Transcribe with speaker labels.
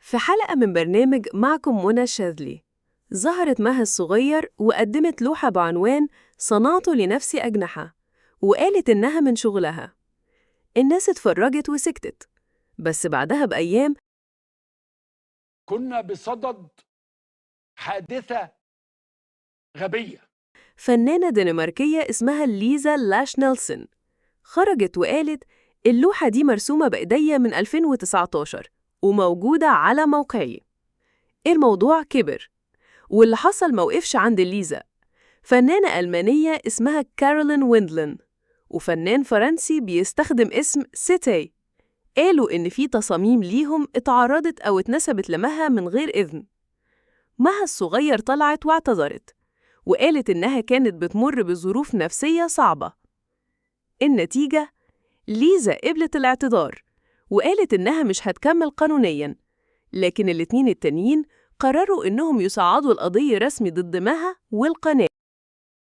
Speaker 1: في حلقة من برنامج معكم منى الشاذلي، ظهرت مها الصغير وقدمت لوحة بعنوان صنعت لنفسي أجنحة، وقالت إنها من شغلها. الناس اتفرجت وسكتت، بس بعدها بأيام
Speaker 2: كنا بصدد حادثة غبية.
Speaker 1: فنانة دنماركية اسمها ليزا لاش نيلسون خرجت وقالت اللوحة دي مرسومة بإيديا من 2019 وموجودة على موقعي. الموضوع كبر، واللي حصل موقفش عند ليزا. فنانة ألمانية اسمها كارولين ويندلن وفنان فرنسي بيستخدم اسم سيتي قالوا إن في تصاميم ليهم اتعرضت أو اتنسبت لمها من غير إذن. مها الصغير طلعت واعتذرت وقالت إنها كانت بتمر بظروف نفسية صعبة. النتيجة، ليزا قبلت الاعتذار وقالت إنها مش هتكمل قانونياً، لكن الاتنين التانيين قرروا إنهم يصعدوا القضية رسمي ضد مها والقناة.